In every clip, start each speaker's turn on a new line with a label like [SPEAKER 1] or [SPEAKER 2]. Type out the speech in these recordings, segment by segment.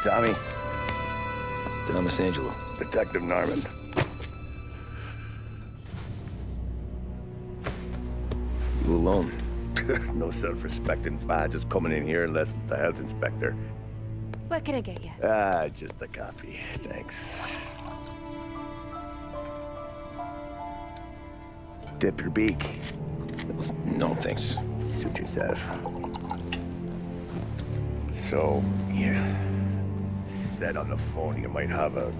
[SPEAKER 1] Tommy.
[SPEAKER 2] Thomas Angelo.
[SPEAKER 1] Detective Norman.
[SPEAKER 2] You alone?
[SPEAKER 1] No self-respecting badges coming in here unless it's the health inspector.
[SPEAKER 3] What can I get you?
[SPEAKER 1] Just a coffee. Thanks. Dip your beak.
[SPEAKER 2] No, thanks.
[SPEAKER 1] Suit yourself. So, you said on the phone you might have a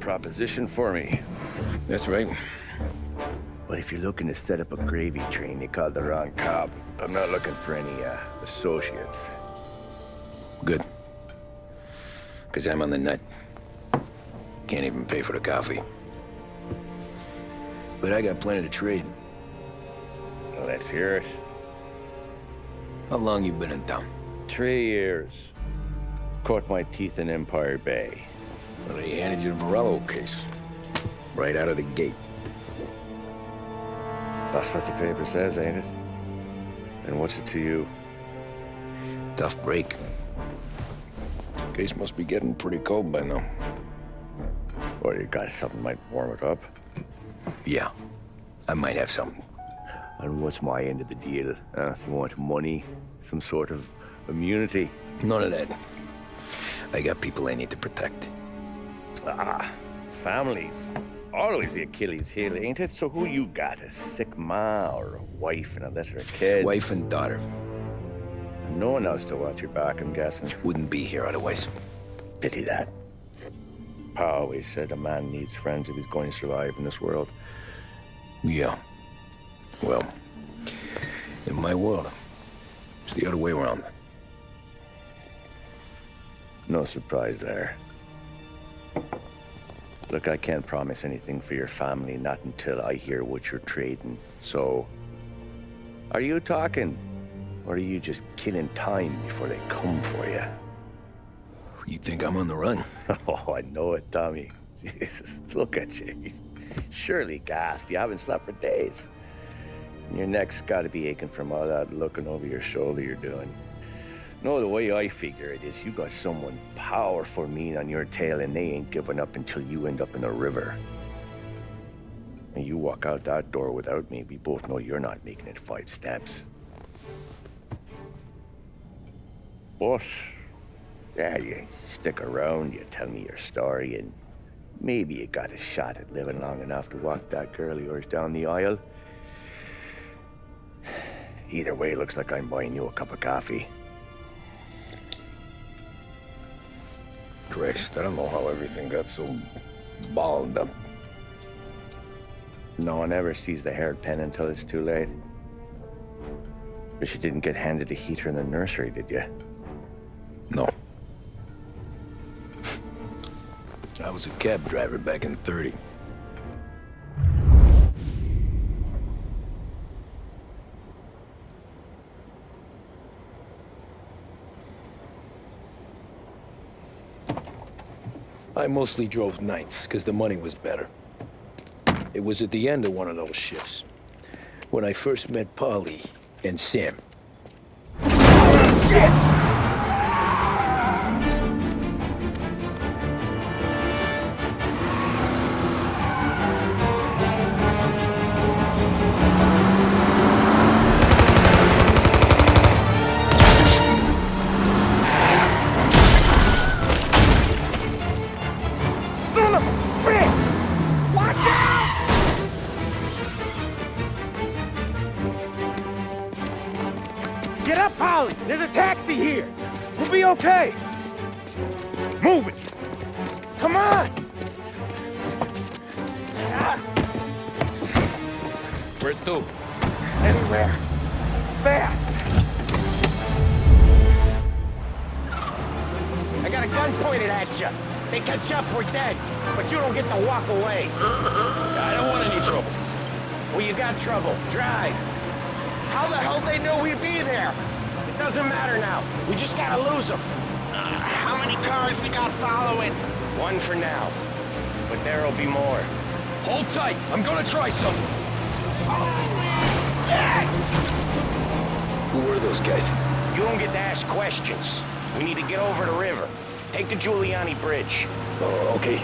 [SPEAKER 1] proposition for me.
[SPEAKER 2] That's right.
[SPEAKER 1] Well, if you're looking to set up a gravy train, you called the wrong cop. I'm not looking for any, associates.
[SPEAKER 2] Good. Because I'm on the nut. Can't even pay for the coffee. But I got plenty to trade.
[SPEAKER 1] Well, let's hear it.
[SPEAKER 2] How long you been in town?
[SPEAKER 1] 3 years. Caught my teeth in Empire Bay.
[SPEAKER 2] Well, they handed you the Morello case. Right out of the gate.
[SPEAKER 1] That's what the paper says, ain't it? And what's it to you?
[SPEAKER 2] Tough break. Case must be getting pretty cold by now.
[SPEAKER 1] Or you got something might warm it up?
[SPEAKER 2] Yeah, I might have something.
[SPEAKER 1] And what's my end of the deal? You want money? Some sort of immunity?
[SPEAKER 2] None of that. I got people I need to protect.
[SPEAKER 1] Families. Always the Achilles heel, ain't it? So who you got? A sick ma or a wife and a litter of kids?
[SPEAKER 2] Wife and daughter.
[SPEAKER 1] And no one else to watch your back, I'm guessing.
[SPEAKER 2] Wouldn't be here otherwise.
[SPEAKER 1] Pity that. Pa always said a man needs friends if he's going to survive in this world.
[SPEAKER 2] Yeah. Well, in my world, it's the other way around.
[SPEAKER 1] No surprise there. Look, I can't promise anything for your family, not until I hear what you're trading. So, are you talking? Or are you just killing time before they come for you?
[SPEAKER 2] You think I'm on the run?
[SPEAKER 1] Oh, I know it, Tommy. Jesus, look at you. Surely gassed. You haven't slept for days. And your neck's got to be aching from all that looking over your shoulder you're doing. No, the way I figure it is you got someone powerful mean on your tail and they ain't giving up until you end up in the river. And you walk out that door without me, we both know you're not making it 5 steps. But, yeah, you stick around, you tell me your story, and maybe you got a shot at living long enough to walk that girl of yours down the aisle. Either way, looks like I'm buying you a cup of coffee.
[SPEAKER 2] Christ, I don't know how everything got so balled up.
[SPEAKER 1] No one ever sees the hairpin until it's too late. But you didn't get handed a heater in the nursery, did you?
[SPEAKER 2] No. I was a cab driver back in '30. I mostly drove nights, because the money was better. It was at the end of one of those shifts, when I first met Polly and Sam.
[SPEAKER 1] Shit! Son of a bitch! Watch out! Get up, Polly! There's a taxi here! We'll be okay! Move it! Come on!
[SPEAKER 2] Where to?
[SPEAKER 1] Anywhere. Fast!
[SPEAKER 4] I got a gun pointed at you. They catch up, we're dead. But you don't get to walk away.
[SPEAKER 2] I don't want any trouble.
[SPEAKER 4] Well, you got trouble. Drive. How the hell they know we'd be there? It doesn't matter now. We just gotta lose them.
[SPEAKER 5] How many cars we got following?
[SPEAKER 4] One for now. But there'll be more.
[SPEAKER 2] Hold tight. I'm gonna try something. Who were those guys?
[SPEAKER 4] You don't get to ask questions. We need to get over the river. Take the Giuliani Bridge.
[SPEAKER 2] Oh, okay.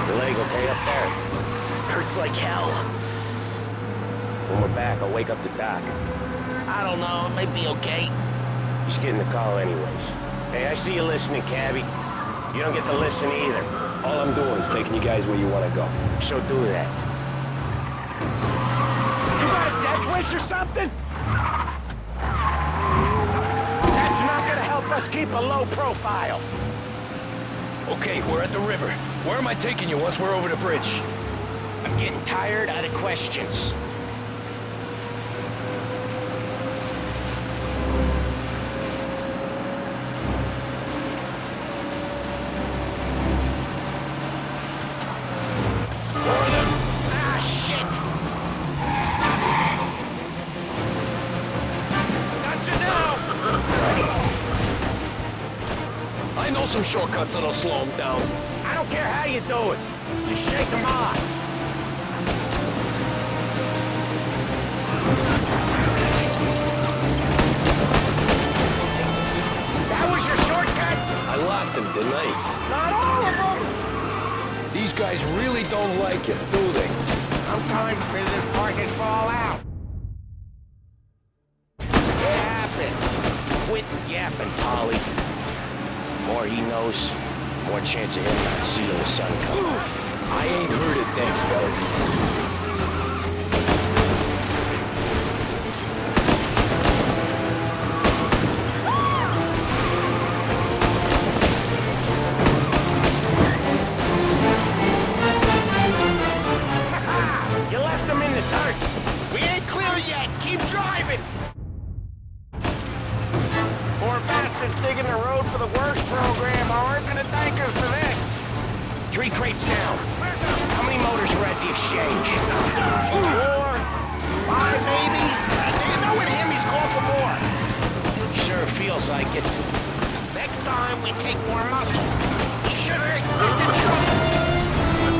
[SPEAKER 4] Your leg okay up there?
[SPEAKER 5] Hurts like hell.
[SPEAKER 4] When we're back, I'll wake up the doc.
[SPEAKER 5] I don't know, it might be okay.
[SPEAKER 4] Just getting the call anyways. Hey, I see you listening, cabbie. You don't get to listen either.
[SPEAKER 2] All I'm doing is taking you guys where you want to go.
[SPEAKER 4] So do that. You got a death wish or something? That's not gonna help us keep a low profile.
[SPEAKER 2] Okay, we're at the river. Where am I taking you once we're over the bridge?
[SPEAKER 4] I'm getting tired of the questions.
[SPEAKER 5] Ah, shit!
[SPEAKER 4] Gotcha now!
[SPEAKER 2] I know some shortcuts that'll slow them down.
[SPEAKER 4] I don't care how you do it. Just shake them off. That was your shortcut?
[SPEAKER 2] I lost him, didn't I?
[SPEAKER 4] Not all of them.
[SPEAKER 2] These guys really don't like it, do they?
[SPEAKER 4] Sometimes business partners fall out. It happens. Quit yapping, Polly. The more he knows, the more chance of him not seeing the sun come out.
[SPEAKER 2] I ain't heard a thing, fellas.
[SPEAKER 4] You left him in the dirt.
[SPEAKER 5] We ain't clear yet! Keep driving!
[SPEAKER 4] Poor bastards digging the road for the works program aren't gonna thank us for this. 3 crates down. How many motors were at the exchange? 4, 5 maybe?
[SPEAKER 5] You know with him, he's going for more.
[SPEAKER 4] Sure feels like it.
[SPEAKER 5] Next time, we take more muscle. You should have expected trouble.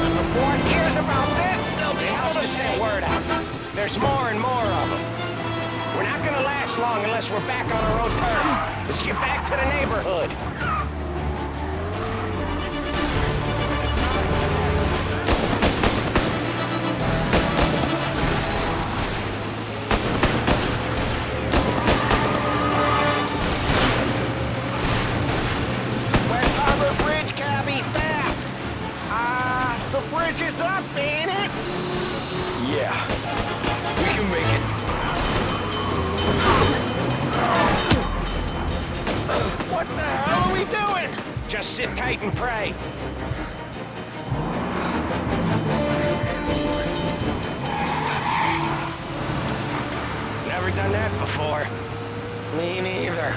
[SPEAKER 5] When the boss hears about this, they'll be
[SPEAKER 4] How's
[SPEAKER 5] able
[SPEAKER 4] to
[SPEAKER 5] to
[SPEAKER 4] send
[SPEAKER 5] say...
[SPEAKER 4] word out? There's more and more of them. We're not gonna last long unless we're back on our own turf. Let's get back to the neighborhood.
[SPEAKER 5] West Harbor Bridge, cabbie, fast! The bridge is up, ain't it?
[SPEAKER 2] Yeah. We can make it.
[SPEAKER 5] What the hell are we doing?
[SPEAKER 4] Just sit tight and pray. Never done that before.
[SPEAKER 5] Me neither.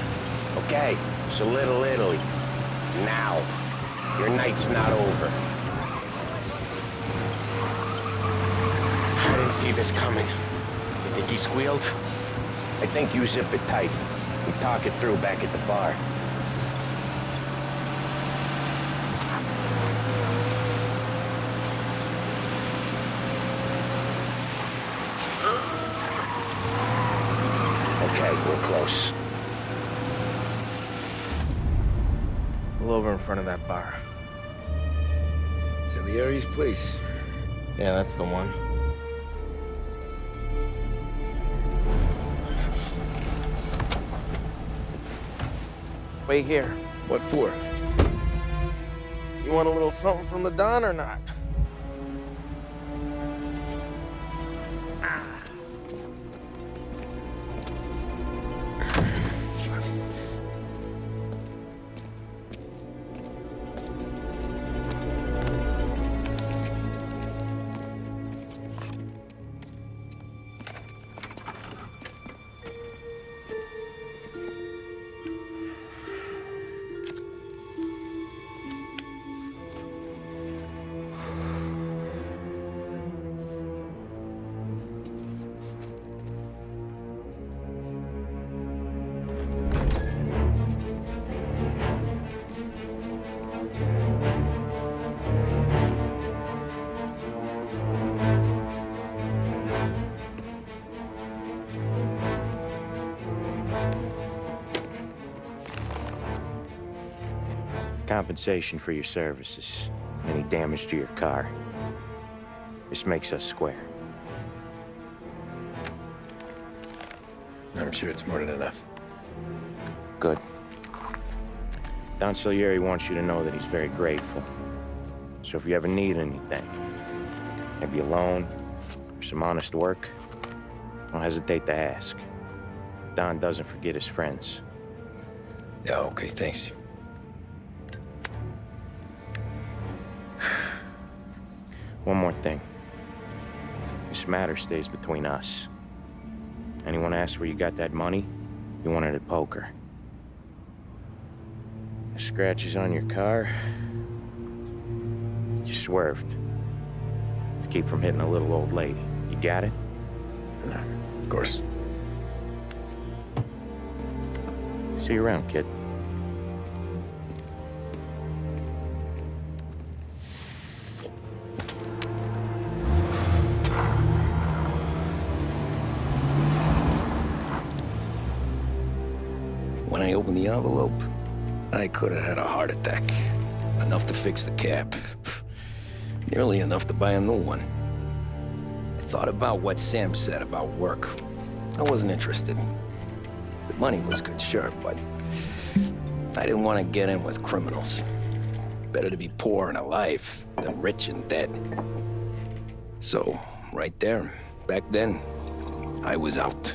[SPEAKER 4] Okay, so Little Italy. Now. Your night's not over. I didn't see this coming. You think he squealed? I think you zip it tight. We talk it through back at the bar. Okay, we're close.
[SPEAKER 5] Pull over in front of that bar.
[SPEAKER 2] Salieri's place.
[SPEAKER 5] Yeah, that's the one. Wait here.
[SPEAKER 2] What for?
[SPEAKER 5] You want a little something from the Don or not?
[SPEAKER 6] compensation for your services. Any damage to your car. This makes us square.
[SPEAKER 2] I'm sure it's more than enough.
[SPEAKER 6] Good. Don Salieri wants you to know that he's very grateful. So if you ever need anything, maybe a loan or some honest work, don't hesitate to ask. Don doesn't forget his friends.
[SPEAKER 2] Yeah, okay, thanks.
[SPEAKER 6] One more thing. This matter stays between us. Anyone asks where you got that money, you won it at poker. The scratches on your car, you swerved to keep from hitting a little old lady. You got it?
[SPEAKER 2] Of course.
[SPEAKER 6] See you around, kid.
[SPEAKER 2] When I opened the envelope, I could have had a heart attack. Enough to fix the cap. Nearly enough to buy a new one. I thought about what Sam said about work. I wasn't interested. The money was good, sure, but I didn't want to get in with criminals. Better to be poor and alive than rich and dead. So, right there, back then, I was out.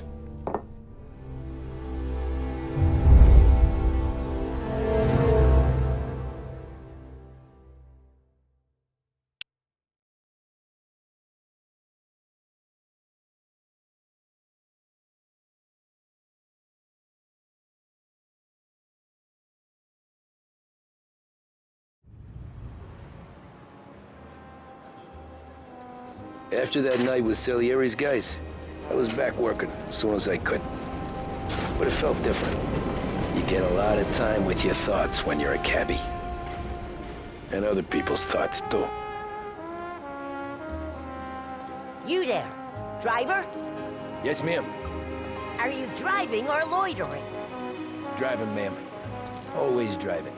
[SPEAKER 2] After that night with Salieri's guys, I was back working as soon as I could. But it felt different. You get a lot of time with your thoughts when you're a cabbie. And other people's thoughts, too.
[SPEAKER 7] You there, driver?
[SPEAKER 2] Yes, ma'am.
[SPEAKER 7] Are you driving or loitering?
[SPEAKER 2] Driving, ma'am. Always driving.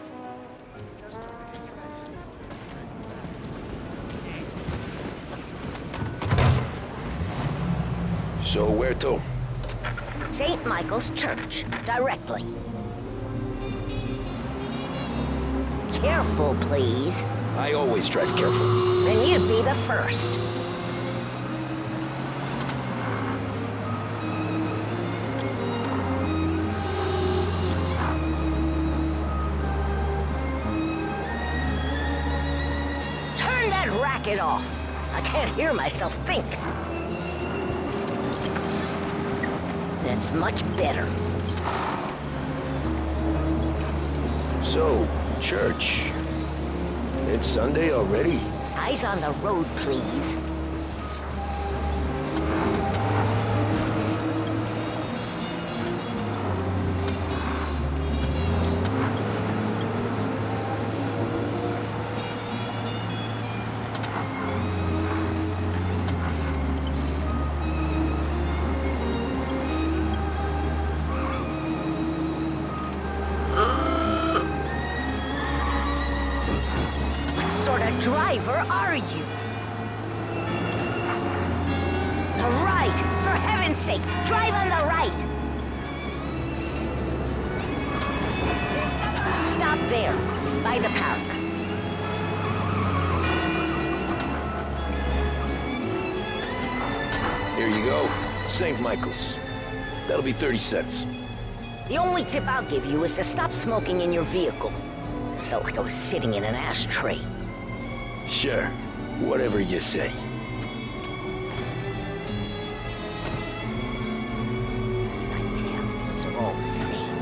[SPEAKER 2] So where to?
[SPEAKER 7] St. Michael's Church, directly. Careful, please.
[SPEAKER 2] I always drive careful.
[SPEAKER 7] Then you'd be the first. Turn that racket off. I can't hear myself think. That's much better.
[SPEAKER 2] So, church. It's Sunday already?
[SPEAKER 7] Eyes on the road, please. Driver are you? The right! For heaven's sake, drive on the right! Stop there, by the park.
[SPEAKER 2] Here you go. St. Michael's. That'll be 30 cents.
[SPEAKER 7] The only tip I'll give you is to stop smoking in your vehicle. I felt like I was sitting in an ashtray.
[SPEAKER 2] Sure. Whatever you say.
[SPEAKER 7] These Italians are all the same.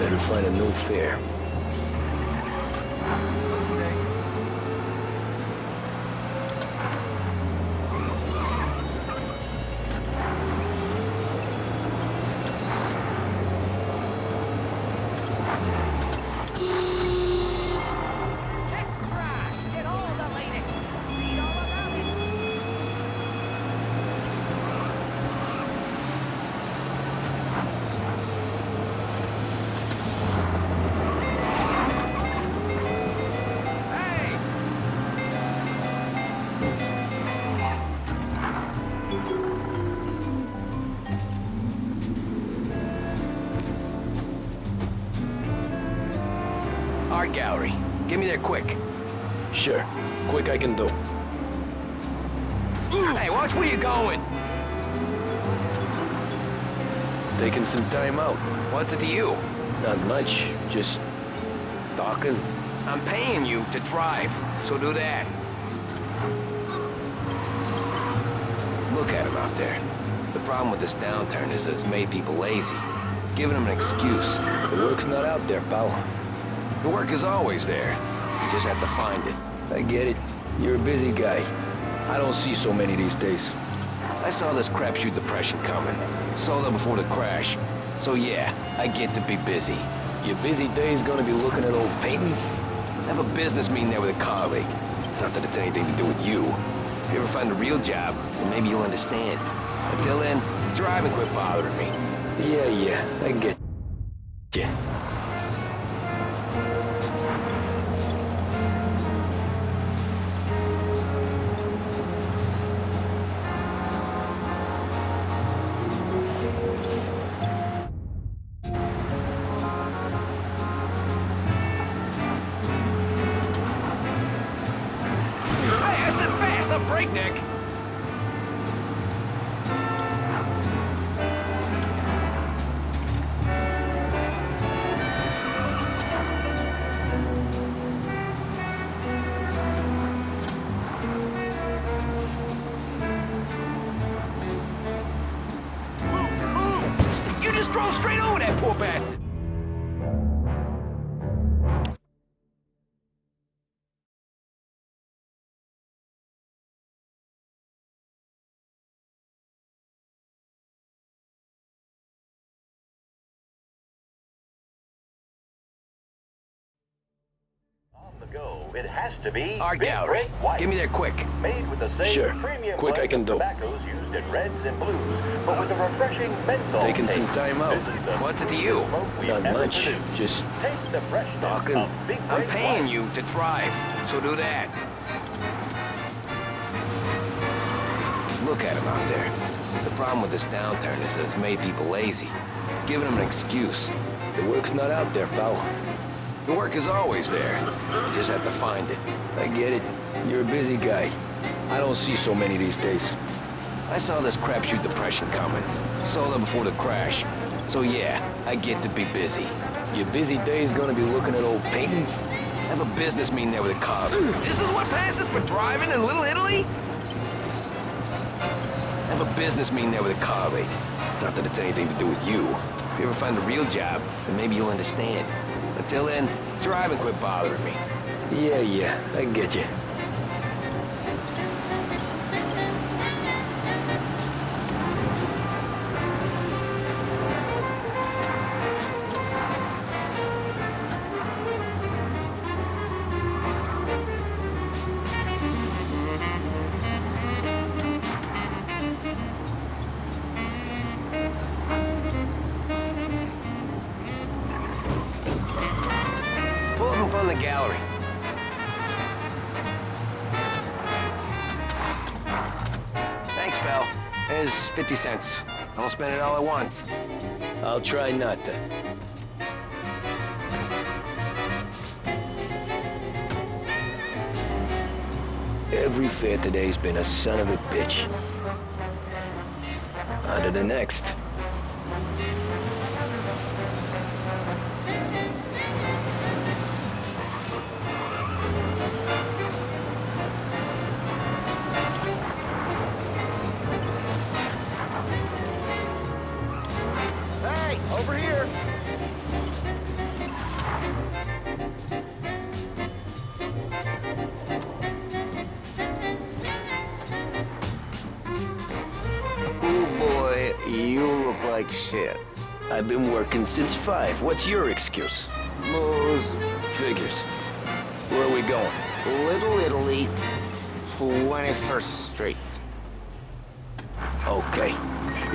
[SPEAKER 2] Better find a new fare.
[SPEAKER 4] Art gallery. Get me there quick.
[SPEAKER 2] Sure. Quick I can do.
[SPEAKER 4] Hey, watch where you're going.
[SPEAKER 2] Taking some time out.
[SPEAKER 4] What's it to you?
[SPEAKER 2] Not much. Just talking.
[SPEAKER 4] I'm paying you to drive, so do that. Look at him out there. The problem with this downturn is that it's made people lazy, giving them an excuse.
[SPEAKER 2] The work's not out there, pal.
[SPEAKER 4] The work is always there. You just have to find it.
[SPEAKER 2] I get it. You're a busy guy. I don't see so many these days.
[SPEAKER 4] I saw this crapshoot depression coming. Sold it before the crash. So yeah, I get to be busy.
[SPEAKER 2] Your busy day's gonna be looking at old paintings?
[SPEAKER 4] I have a business meeting there with a colleague. Not that it's anything to do with you. If you ever find a real job, then maybe you'll understand. Until then, drive and quit bothering me.
[SPEAKER 2] Yeah, I get you.
[SPEAKER 4] Hey, I said fast, not breakneck. You just drove straight over that poor bastard.
[SPEAKER 8] Go. It has to be
[SPEAKER 4] Art
[SPEAKER 8] Big
[SPEAKER 4] gallery.
[SPEAKER 8] Break White.
[SPEAKER 4] Get me there quick.
[SPEAKER 8] Made with the same
[SPEAKER 2] Sure.
[SPEAKER 8] premium
[SPEAKER 2] Quick I
[SPEAKER 8] blend
[SPEAKER 2] can
[SPEAKER 8] of
[SPEAKER 2] do.
[SPEAKER 8] tobaccos used in reds and blues, but with a refreshing menthol
[SPEAKER 2] Taking
[SPEAKER 8] taste.
[SPEAKER 2] some time out.
[SPEAKER 8] This is the
[SPEAKER 4] What's it to
[SPEAKER 8] smoothest
[SPEAKER 4] you?
[SPEAKER 8] smoke we've
[SPEAKER 2] Not
[SPEAKER 8] ever
[SPEAKER 2] much.
[SPEAKER 8] produced.
[SPEAKER 2] Just
[SPEAKER 8] Taste the freshness
[SPEAKER 2] talking.
[SPEAKER 8] of Big
[SPEAKER 4] I'm
[SPEAKER 8] Break
[SPEAKER 4] paying
[SPEAKER 8] White.
[SPEAKER 4] you to drive, so do that. Look at him out there. The problem with this downturn is that it's made people lazy, giving them an excuse.
[SPEAKER 2] the work's not out there, pal.
[SPEAKER 4] The work is always there. You just have to find it.
[SPEAKER 2] I get it. You're a busy guy. I don't see so many these days.
[SPEAKER 4] I saw this crapshoot depression coming. Sold it before the crash. So yeah, I get to be busy.
[SPEAKER 2] Your busy day's gonna be looking at old paintings?
[SPEAKER 4] I have a business meeting there with a colleague. This is what passes for driving in Little Italy? I have a business meeting there with a colleague. Not that it's anything to do with you. If you ever find a real job, then maybe you'll understand. Until then, drive and quit bothering me.
[SPEAKER 2] Yeah, I get you.
[SPEAKER 4] Pull up in front of the gallery. Thanks, pal. There's 50 cents. I won't spend it all at once.
[SPEAKER 2] I'll try not to. Every fare today's been a son of a bitch. On to the next.
[SPEAKER 5] Hey, over here.
[SPEAKER 9] Oh boy, you look like shit.
[SPEAKER 2] I've been working since 5. What's your excuse?
[SPEAKER 9] Booze,
[SPEAKER 2] Figures. Where are we going?
[SPEAKER 9] Little Italy, 21st Street.
[SPEAKER 2] Okay.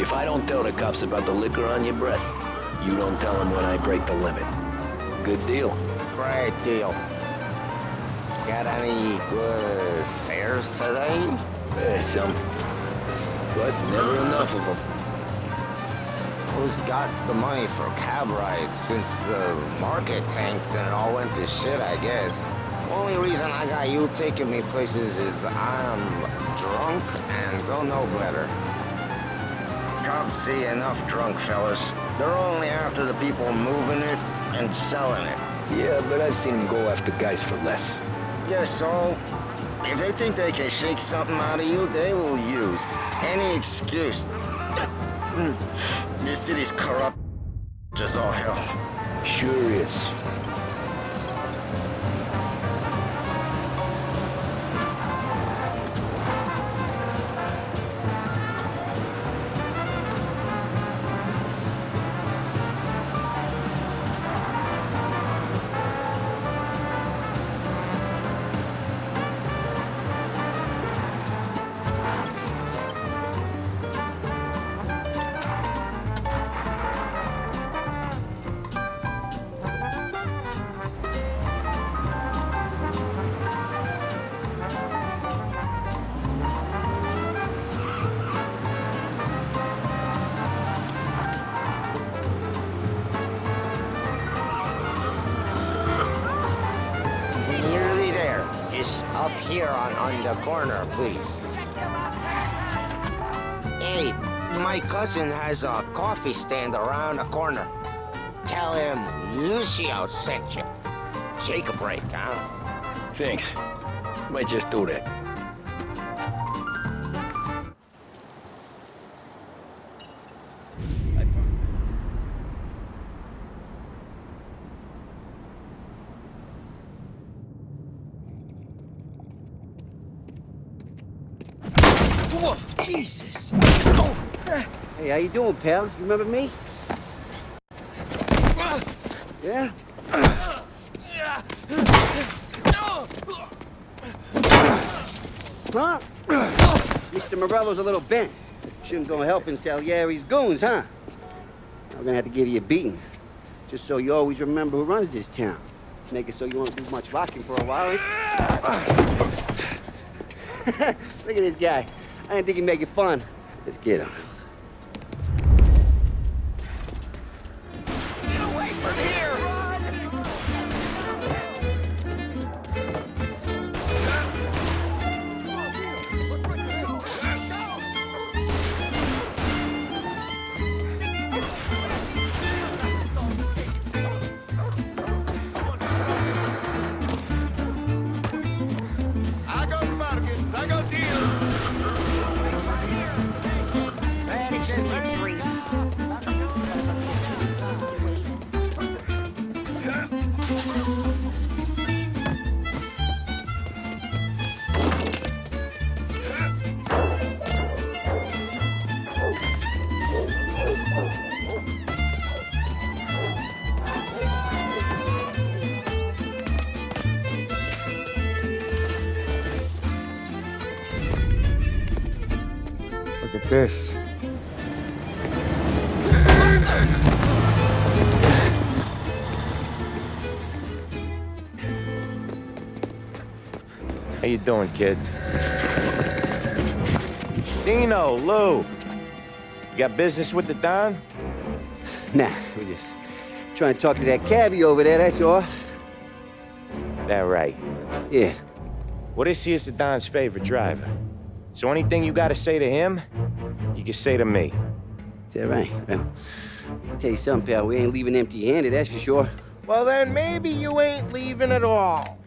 [SPEAKER 2] If I don't tell the cops about the liquor on your breath, you don't tell them when I break the limit. Good deal.
[SPEAKER 9] Great deal. Got any good fares today?
[SPEAKER 2] Some. But never enough of them.
[SPEAKER 9] who's got the money for cab rides since the market tanked and it all went to shit, I guess. Only reason I got you taking me places is I'm drunk and don't know better. Cops see enough drunk fellas. They're only after the people moving it and selling it.
[SPEAKER 2] Yeah, but I've seen them go after guys for less.
[SPEAKER 9] Yes, so if they think they can shake something out of you, they will use any excuse. This city's corrupt as all hell.
[SPEAKER 2] Sure is.
[SPEAKER 9] Nearly there. Just up here on the corner, please. Hey, my cousin has a coffee stand around the corner. Tell him Lucio sent you. Take a break, huh?
[SPEAKER 2] Thanks. Might just do that.
[SPEAKER 10] Whoa, Jesus!
[SPEAKER 11] Hey, how you doing, pal? You remember me? Yeah? Huh? Mr. Morello's a little bent. Shouldn't go helping Salieri's goons, huh? I'm gonna have to give you a beating. Just so you always remember who runs this town. Make it so you won't do much rocking for a while. Look at this guy. I didn't think he'd make it fun. Let's get him.
[SPEAKER 5] Get away from here!
[SPEAKER 8] I got bargains, I got deals.
[SPEAKER 1] Look at this.
[SPEAKER 6] How you doing, kid? Dino, Lou. You got business with the Don?
[SPEAKER 11] Nah, we're just trying to talk to that cabbie over there, that's all.
[SPEAKER 6] That right.
[SPEAKER 11] Yeah.
[SPEAKER 6] Well, this here's the Don's favorite driver. So anything you gotta say to him, you can say to me.
[SPEAKER 11] Is that right? Well, I'll tell you something, pal. We ain't leaving empty-handed, that's for sure.
[SPEAKER 4] Well, then maybe you ain't leaving at all.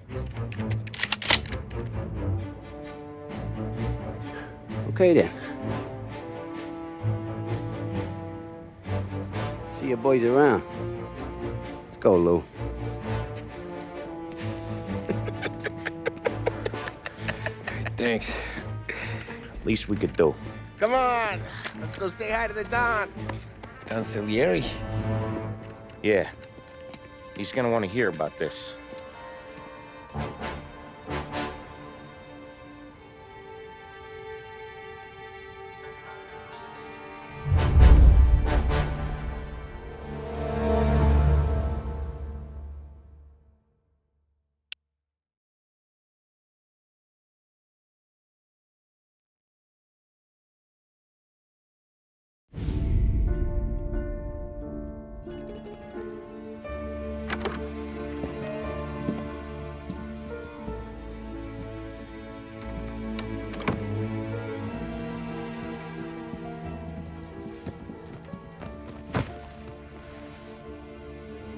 [SPEAKER 11] Okay, then. See you boys around. Let's go, Lou.
[SPEAKER 2] Thanks.
[SPEAKER 6] Least we could do.
[SPEAKER 4] Come on, let's go say hi to the Don.
[SPEAKER 2] Don Salieri?
[SPEAKER 6] Yeah. He's gonna want to hear about this.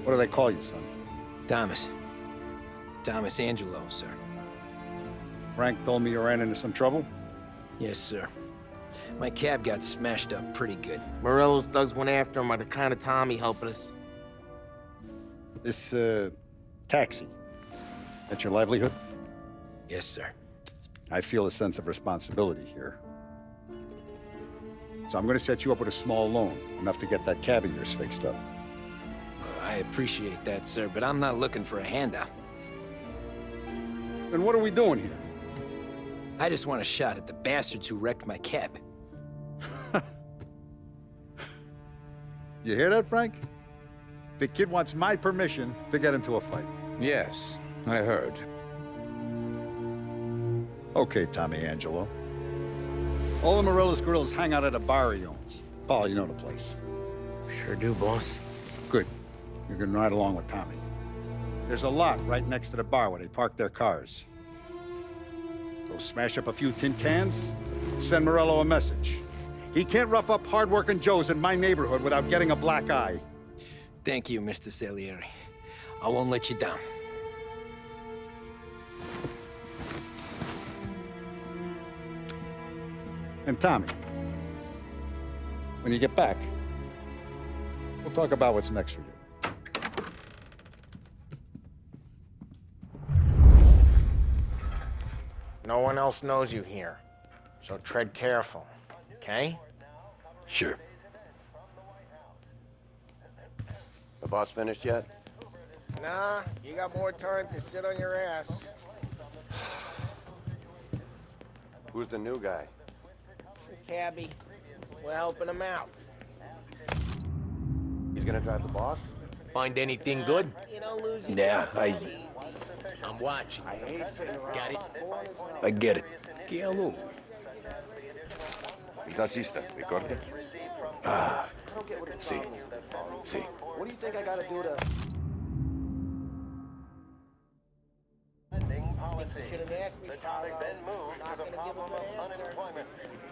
[SPEAKER 12] What do they call you, son?
[SPEAKER 2] Thomas. Thomas Angelo, sir.
[SPEAKER 12] Frank told me you ran into some trouble?
[SPEAKER 2] Yes, sir. My cab got smashed up pretty good.
[SPEAKER 5] Morello's thugs went after him by the kind of Tommy helping us.
[SPEAKER 12] This, taxi. That's your livelihood?
[SPEAKER 2] Yes, sir.
[SPEAKER 12] I feel a sense of responsibility here. So I'm gonna set you up with a small loan, enough to get that cab of yours fixed up.
[SPEAKER 2] I appreciate that, sir, but I'm not looking for a handout.
[SPEAKER 12] Then what are we doing here?
[SPEAKER 2] I just want a shot at the bastards who wrecked my cab.
[SPEAKER 12] You hear that, Frank? The kid wants my permission to get into a fight.
[SPEAKER 13] Yes, I heard.
[SPEAKER 12] Okay, Tommy Angelo. All the Morello's grills hang out at a bar he owns. Paul, you know the place.
[SPEAKER 5] Sure do, boss.
[SPEAKER 12] Good. You can ride along with Tommy. There's a lot right next to the bar where they park their cars. Go smash up a few tin cans, send Morello a message. He can't rough up hard-working Joes in my neighborhood without getting a black eye.
[SPEAKER 2] Thank you, Mr. Salieri. I won't let you down.
[SPEAKER 12] And Tommy, when you get back, we'll talk about what's next for you.
[SPEAKER 5] No one else knows you here, so tread careful, okay?
[SPEAKER 2] Sure.
[SPEAKER 1] The boss finished yet?
[SPEAKER 5] Nah, you got more time to sit on your ass.
[SPEAKER 1] Who's the new guy?
[SPEAKER 5] Cabby, we're helping him out.
[SPEAKER 1] He's gonna drive the boss?
[SPEAKER 5] Find anything good? You don't lose your
[SPEAKER 2] Yeah,
[SPEAKER 5] I'm watching. Got it?
[SPEAKER 2] I get it.
[SPEAKER 13] Que alô?
[SPEAKER 1] Il tassista, ricordi?
[SPEAKER 2] Ah, see.
[SPEAKER 1] What do you think I gotta do to...
[SPEAKER 5] Should have asked me.
[SPEAKER 8] The topic then moved to the problem of unemployment,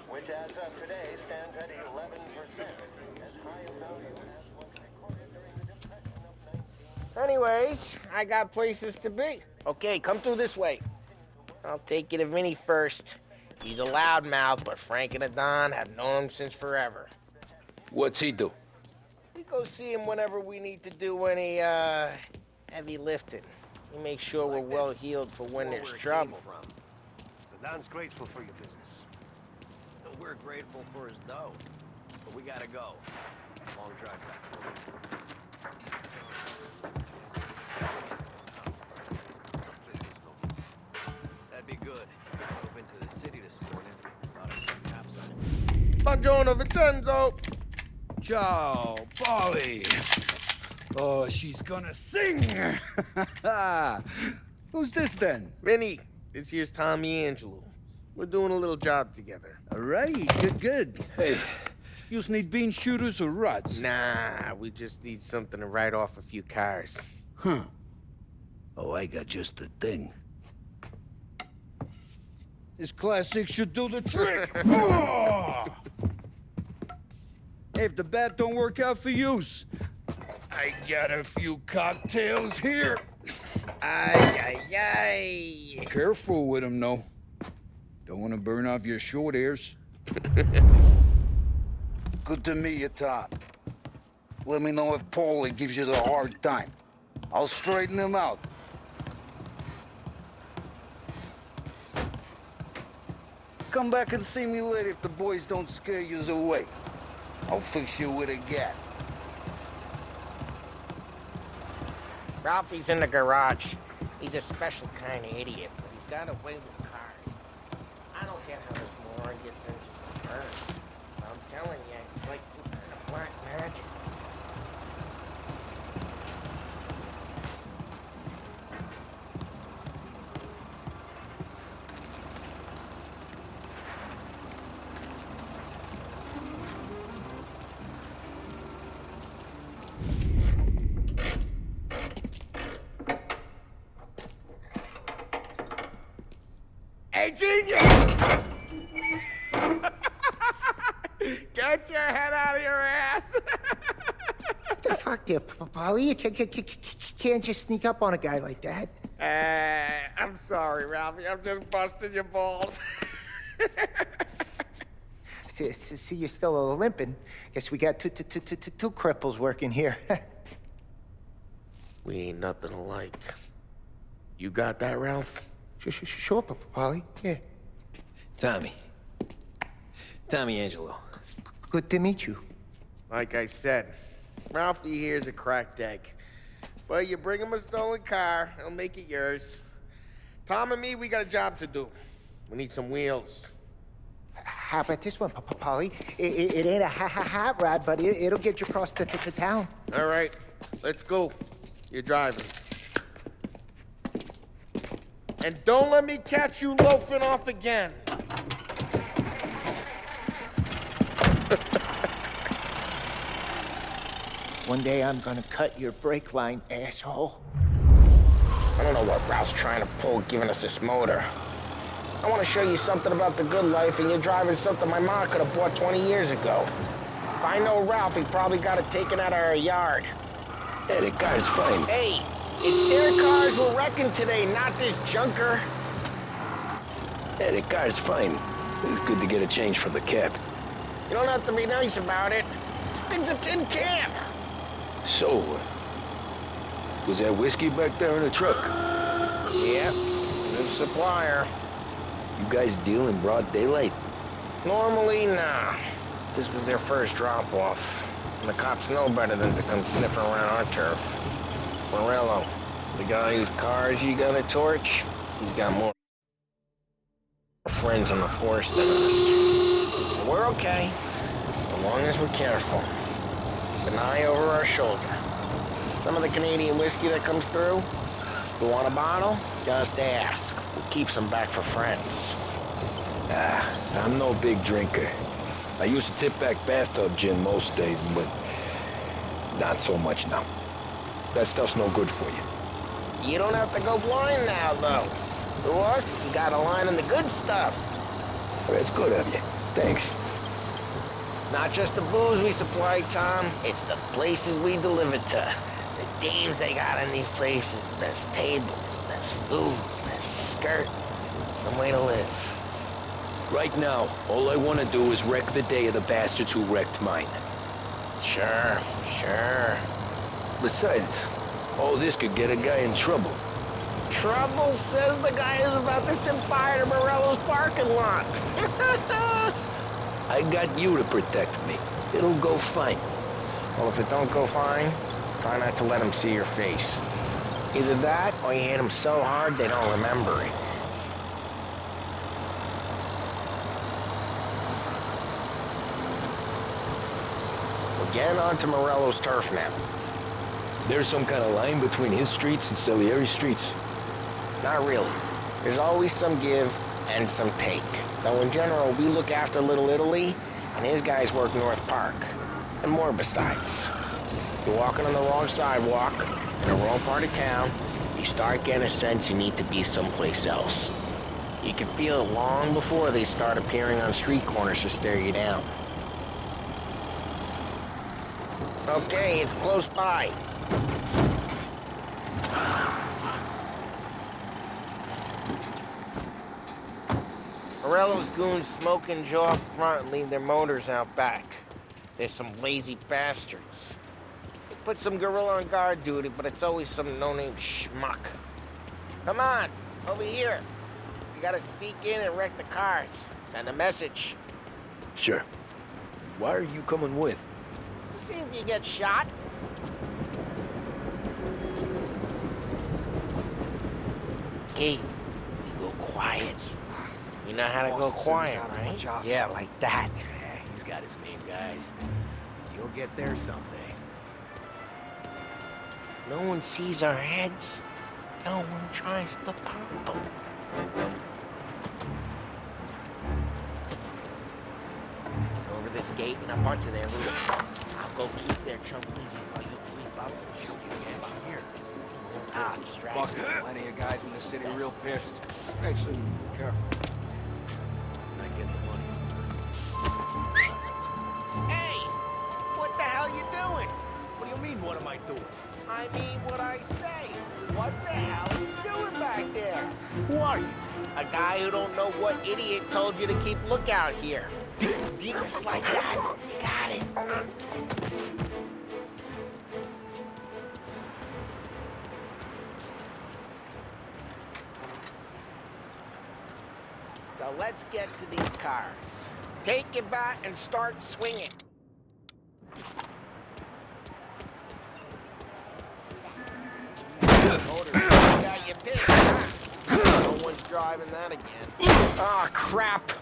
[SPEAKER 8] which as of today stands at 11%. As high a value as was recorded during the depression of 19...
[SPEAKER 5] Anyways, I got places to be. Okay, come through this way. I'll take you to Vinny first. He's a loudmouth, but Frank and the Don have known him since forever.
[SPEAKER 2] What's he do?
[SPEAKER 5] We go see him whenever we need to do any, heavy lifting. We make sure we're well heeled for when there's trouble.
[SPEAKER 14] The Don's grateful for your business.
[SPEAKER 10] We're grateful for his dough, but we gotta go. Long drive back. That'd be good. Drove into the city this morning. Thought I saw cops on it.
[SPEAKER 5] Buongiorno, Vincenzo!
[SPEAKER 15] Ciao, Polly. Oh, she's gonna sing. Who's this then?
[SPEAKER 5] Vinny, this here's Tommy Angelo. We're doing a little job together.
[SPEAKER 15] All right, good. Hey, you need bean shooters or rods?
[SPEAKER 5] Nah, we just need something to write off a few cars.
[SPEAKER 15] Huh. Oh, I got just the thing. This classic should do the trick. Oh! Hey, if the bat don't work out for use, I got a few cocktails here.
[SPEAKER 5] Ay.
[SPEAKER 15] Careful with them, though. Don't want to burn off your short hairs. Good to meet you, Tom. Let me know if Paulie gives you the hard time. I'll straighten him out. Come back and see me later if the boys don't scare you away. I'll fix you with a gat.
[SPEAKER 5] Ralphie's in the garage. He's a special kind of idiot, but he's got a way with cars. I don't get how this moron gets engines to burn. I'm telling you, it's like some kind of black magic. Hey, genius! Get your head out of your ass!
[SPEAKER 11] What the fuck
[SPEAKER 5] fuck there, Polly. You can't just sneak up on a guy like that.
[SPEAKER 4] I'm sorry, Ralphie. I'm just busting your balls.
[SPEAKER 5] See, you're still limping. Guess we got two cripples working here.
[SPEAKER 4] We ain't nothing alike. You got that, Ralph?
[SPEAKER 5] Sure, Polly. Yeah.
[SPEAKER 2] Tommy Angelo.
[SPEAKER 5] Good to meet you.
[SPEAKER 4] Like I said, Ralphie here's a cracked egg. But you bring him a stolen car, he'll make it yours. Tom and me, we got a job to do. We need some wheels.
[SPEAKER 5] How about this one, Polly? It ain't a hot rod, but it'll get you across to town.
[SPEAKER 4] All right, let's go. You're driving. And don't let me catch you loafing off again.
[SPEAKER 5] One day I'm gonna cut your brake line, asshole.
[SPEAKER 9] I don't know what Ralph's trying to pull giving us this motor. I want to show you something about the good life, and you're driving something my mom could have bought 20 years ago. If I know Ralph, he probably got it taken out of our yard.
[SPEAKER 2] Hey, the car's fine.
[SPEAKER 9] Hey, it's their cars we're wrecking today, not this junker.
[SPEAKER 2] Hey, the car's fine. It's good to get a change from the cab.
[SPEAKER 9] You don't have to be nice about it. This thing's a tin can.
[SPEAKER 2] So, was that whiskey back there in the truck?
[SPEAKER 9] Yep, new supplier.
[SPEAKER 2] You guys deal in broad daylight?
[SPEAKER 9] Normally, nah. This was their first drop-off. And the cops know better than to come sniffing around our turf. Morello, the guy whose cars you got a torch, he's got more friends on the force than us. But we're okay, as long as we're careful. Keep an eye over our shoulder. Some of the Canadian whiskey that comes through, you want a bottle? Just ask. We'll keep some back for friends.
[SPEAKER 2] I'm no big drinker. I used to tip back bathtub gin most days, but not so much now. That stuff's no good for you.
[SPEAKER 9] You don't have to go blind now, though. To us, you got a line on the good stuff.
[SPEAKER 2] That's good of you. Thanks.
[SPEAKER 9] Not just the booze we supply, Tom. It's the places we deliver to. The dames they got in these places. Best tables, best food, best skirt. Some way to live.
[SPEAKER 2] Right now, all I want to do is wreck the day of the bastards who wrecked mine.
[SPEAKER 9] Sure.
[SPEAKER 2] Besides, all this could get a guy in trouble.
[SPEAKER 9] Trouble, says the guy who's about to set fire to Morello's parking lot.
[SPEAKER 2] I got you to protect me. It'll go fine.
[SPEAKER 9] Well, if it don't go fine, try not to let them see your face. Either that, or you hit them so hard they don't remember it. We're getting onto Morello's turf now.
[SPEAKER 2] There's some kind of line between his streets and Salieri's streets.
[SPEAKER 9] Not really. There's always some give and some take. Though in general, we look after Little Italy, and his guys work North Park. And more besides. You're walking on the wrong sidewalk, in the wrong part of town, you start getting a sense you need to be someplace else. You can feel it long before they start appearing on street corners to stare you down. Okay, it's close by. Morello's goons smoke and jaw up front and leave their motors out back. They're some lazy bastards. They put some gorilla on guard duty, but it's always some no-name schmuck. Come on, over here. You gotta sneak in and wreck the cars. Send a message.
[SPEAKER 2] Sure. Why are you coming with?
[SPEAKER 9] To see if you get shot. Key, you go quiet. You know how to go quiet, right? Yeah, like that.
[SPEAKER 10] He's got his main guys. You'll get there someday.
[SPEAKER 9] No one sees our heads. No one tries to pop them. Go over this gate and up onto their roof. I'll go keep their chump busy while you creep up and shoot your head from here.
[SPEAKER 13] Boss got plenty of guys in the city real pissed. Thanks, and careful.
[SPEAKER 10] I get the money.
[SPEAKER 9] Hey! What the hell you doing?
[SPEAKER 10] What do you mean,
[SPEAKER 4] what am I doing?
[SPEAKER 5] I mean what I say. What the hell are you doing back there?
[SPEAKER 4] Who are you?
[SPEAKER 5] A guy who don't know what idiot told you to keep lookout here.
[SPEAKER 4] Just like that.
[SPEAKER 5] You got it. So let's get to these cars. Take your bat and start swinging. Motors got you pissed, huh? No one's driving that again. Ah, crap.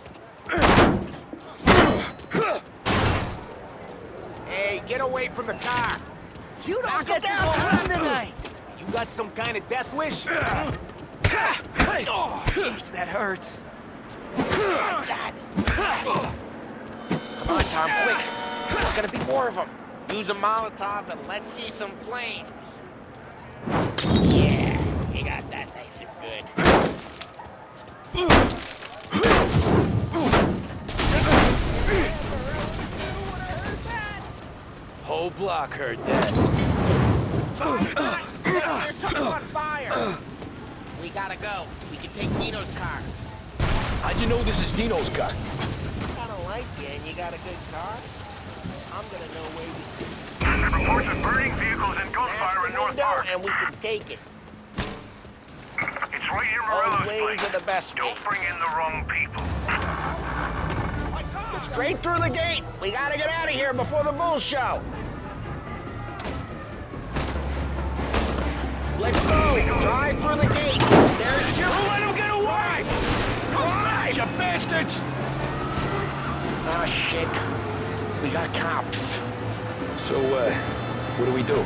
[SPEAKER 5] Hey, get away from the car.
[SPEAKER 4] You don't get to go home tonight. You got some kind of death wish? Oh, jeez, that hurts.
[SPEAKER 5] Like that. Come on, Tom, quick. There's gonna be more of them. Use a Molotov and let's see some flames. Yeah, you got that nice and good.
[SPEAKER 2] Whole block heard that.
[SPEAKER 5] There's something on fire. We gotta go. We can take Nino's car.
[SPEAKER 2] How'd you know this is Dino's car?
[SPEAKER 5] I don't like you and you got a good car. I'm gonna know where we
[SPEAKER 14] Reports of burning vehicles and gunfire in North Park.
[SPEAKER 5] and we can take it.
[SPEAKER 14] It's right near
[SPEAKER 5] All
[SPEAKER 14] Morello's
[SPEAKER 5] ways
[SPEAKER 14] place.
[SPEAKER 5] are the best ways.
[SPEAKER 14] Don't bring in the wrong people.
[SPEAKER 5] Straight through the gate. We gotta get out of here before the bull show. Let's go. Drive through the gate. There's your...
[SPEAKER 4] Don't let him get away! Come back, you bastards!
[SPEAKER 5] Oh, shit. We got cops.
[SPEAKER 2] So, what do we do?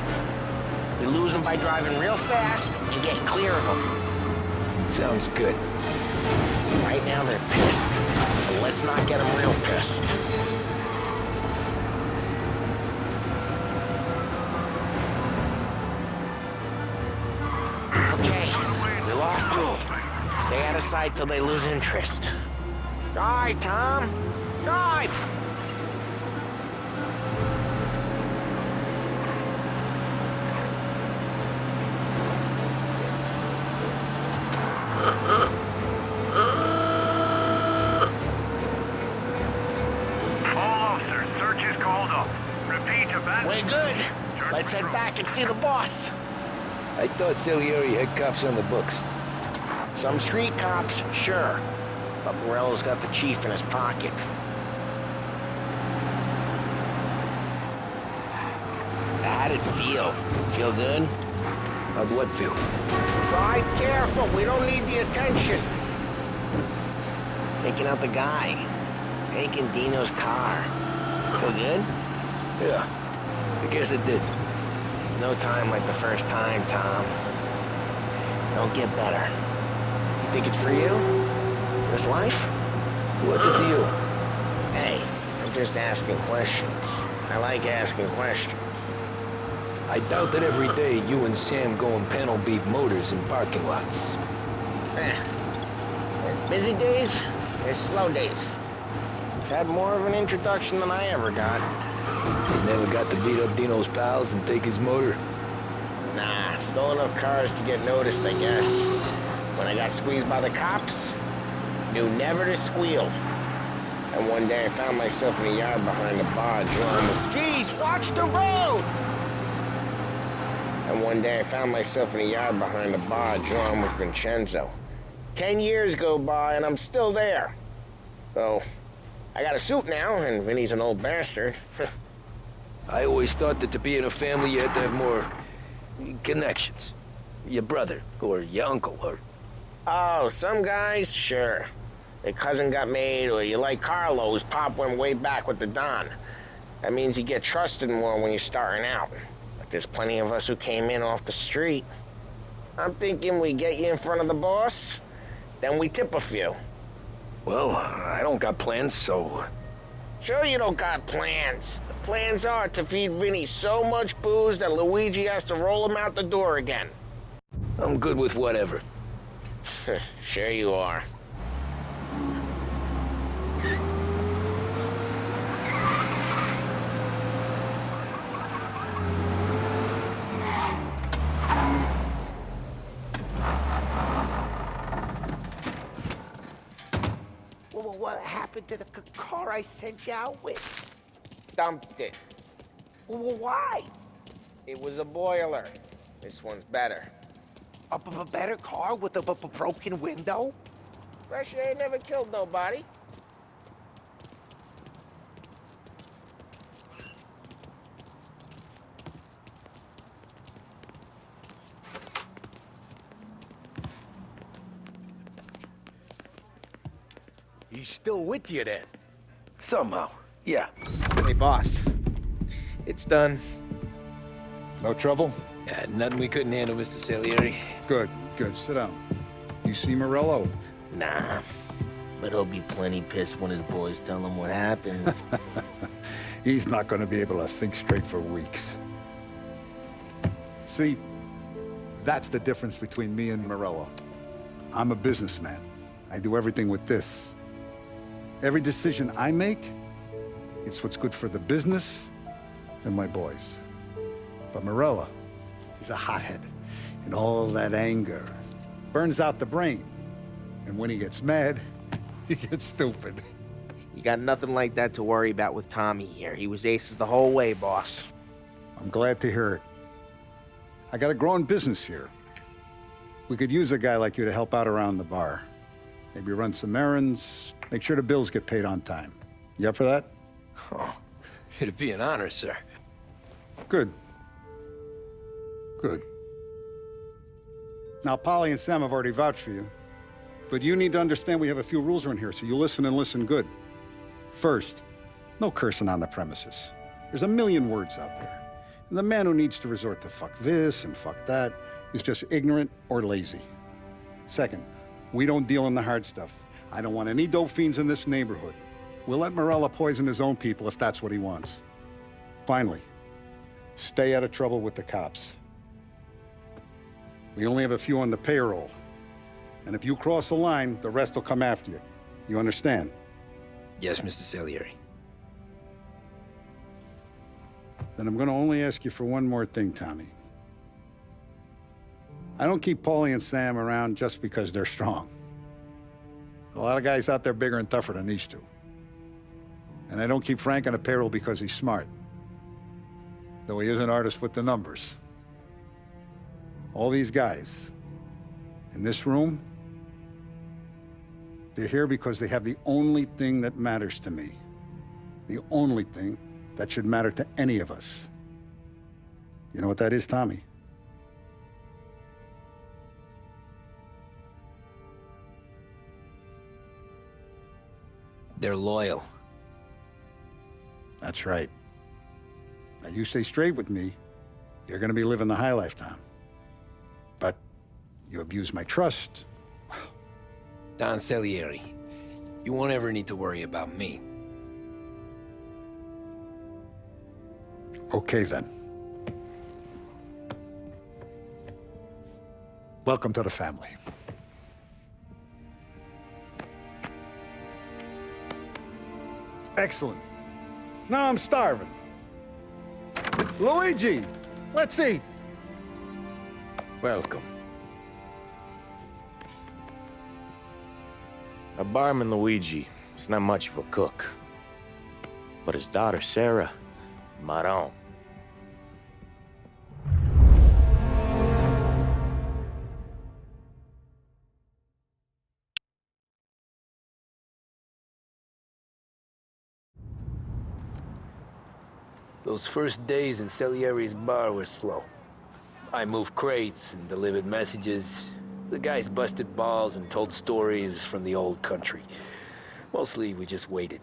[SPEAKER 5] We lose them by driving real fast and getting clear of them.
[SPEAKER 2] Sounds good.
[SPEAKER 5] Right now they're pissed. But let's not get them real pissed. Okay, we lost them. Stay out of sight till they lose interest. Drive, Tom. Drive!
[SPEAKER 14] All officers, search is called off. Repeat, abandoned.
[SPEAKER 5] We're good. Let's head back and see the boss.
[SPEAKER 2] I thought Salieri had cops on the books.
[SPEAKER 5] Some street cops, sure. But Morello's got the chief in his pocket. How'd it feel? Feel good?
[SPEAKER 2] How'd what feel?
[SPEAKER 5] Drive careful. We don't need the attention. Taking out the guy. Taking Dino's car. Feel good?
[SPEAKER 2] Yeah, I guess it did.
[SPEAKER 5] There's no time like the first time, Tom. Don't get better. You think it's for you? This life?
[SPEAKER 2] What's it to you?
[SPEAKER 5] Hey, I'm just asking questions. I like asking questions.
[SPEAKER 2] I doubt that every day you and Sam go and panel beat motors in parking lots.
[SPEAKER 5] There's busy days, there's slow days. I've had more of an introduction than I ever got.
[SPEAKER 2] You never got to beat up Dino's pals and take his motor?
[SPEAKER 5] Nah, stole enough cars to get noticed, I guess. When I got squeezed by the cops, knew never to squeal. And one day I found myself in a yard behind the bar drawn with, geez, watch the road! And one day I found myself in a yard behind the bar drawn with Vincenzo. 10 years go by and I'm still there. So, I got a suit now, and Vinny's an old bastard.
[SPEAKER 2] I always thought that to be in a family you had to have more connections. Your brother, or your uncle, or...
[SPEAKER 5] Oh, some guys, sure. Their cousin got made, or you like Carlos, Pop went way back with the Don. That means you get trusted more when you're starting out. But there's plenty of us who came in off the street. I'm thinking we get you in front of the boss, then we tip a few.
[SPEAKER 2] Well, I don't got plans, so...
[SPEAKER 5] Sure you don't got plans. The plans are to feed Vinny so much booze that Luigi has to roll him out the door again.
[SPEAKER 2] I'm good with whatever.
[SPEAKER 5] Sure you are. happened to the car I sent you out with?
[SPEAKER 4] Dumped it.
[SPEAKER 5] Well, why?
[SPEAKER 4] It was a boiler. This one's better.
[SPEAKER 5] A better car with a broken window?
[SPEAKER 4] Fresh air never killed nobody.
[SPEAKER 10] He's still with you then?
[SPEAKER 2] Somehow, yeah.
[SPEAKER 4] Hey, boss. It's done.
[SPEAKER 12] No trouble?
[SPEAKER 2] Yeah, nothing we couldn't handle, Mr. Salieri.
[SPEAKER 12] Good, good. Sit down. You see Morello?
[SPEAKER 5] Nah. But he'll be plenty pissed when his boys tell him what happened.
[SPEAKER 12] He's not going to be able to think straight for weeks. See, that's the difference between me and Morello. I'm a businessman. I do everything with this. Every decision I make, it's what's good for the business and my boys. But Morello, he's a hothead. And all that anger burns out the brain. And when he gets mad, he gets stupid.
[SPEAKER 5] You got nothing like that to worry about with Tommy here. He was aces the whole way, boss.
[SPEAKER 12] I'm glad to hear it. I got a growing business here. We could use a guy like you to help out around the bar. Maybe run some errands, make sure the bills get paid on time. You up for that?
[SPEAKER 2] Oh, it'd be an honor, sir.
[SPEAKER 12] Good. Good. Now, Polly and Sam have already vouched for you. But you need to understand we have a few rules around here, so you listen and listen good. First, no cursing on the premises. There's a million words out there. And the man who needs to resort to fuck this and fuck that is just ignorant or lazy. Second, we don't deal in the hard stuff. I don't want any dope fiends in this neighborhood. We'll let Morello poison his own people if that's what he wants. Finally, stay out of trouble with the cops. We only have a few on the payroll. And if you cross the line, the rest will come after you. You understand?
[SPEAKER 2] Yes, Mr. Salieri.
[SPEAKER 12] Then I'm gonna only ask you for one more thing, Tommy. I don't keep Paulie and Sam around just because they're strong. A lot of guys out there bigger and tougher than these two. And I don't keep Frank on the payroll because he's smart. Though he is an artist with the numbers. All these guys in this room, they're here because they have the only thing that matters to me. The only thing that should matter to any of us. You know what that is, Tommy?
[SPEAKER 2] They're loyal.
[SPEAKER 12] That's right. Now, you stay straight with me, you're gonna be living the high life, Tom. But you abuse my trust.
[SPEAKER 2] Don Salieri, you won't ever need to worry about me.
[SPEAKER 12] Okay, then. Welcome to the family. Excellent. Now I'm starving. Luigi, let's eat.
[SPEAKER 2] Welcome.
[SPEAKER 6] Our barman Luigi is not much of a cook. But his daughter Sarah, Maron.
[SPEAKER 2] Those first days in Salieri's bar were slow. I moved crates and delivered messages. The guys busted balls and told stories from the old country. Mostly, we just waited.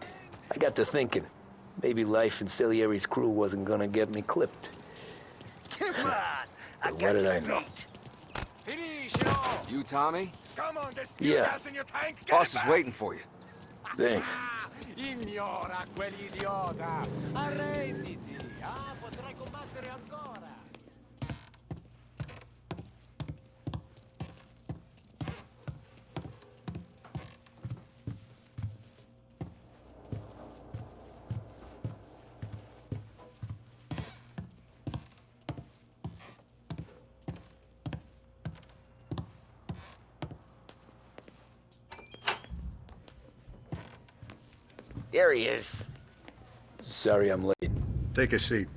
[SPEAKER 2] I got to thinking, maybe life in Salieri's crew wasn't gonna get me clipped.
[SPEAKER 15] Come on,
[SPEAKER 2] But what did I know?
[SPEAKER 13] You, Tommy?
[SPEAKER 14] Come on, there's
[SPEAKER 2] Yeah.
[SPEAKER 14] gas in your tank. Get
[SPEAKER 13] Boss
[SPEAKER 14] it
[SPEAKER 13] is
[SPEAKER 14] back.
[SPEAKER 13] waiting for you.
[SPEAKER 2] Thanks.
[SPEAKER 14] Ignora quell'idiota. Arrenditi. Ah, potrai combattere ancora.
[SPEAKER 9] Here he is.
[SPEAKER 2] Sorry I'm late.
[SPEAKER 12] Take a seat.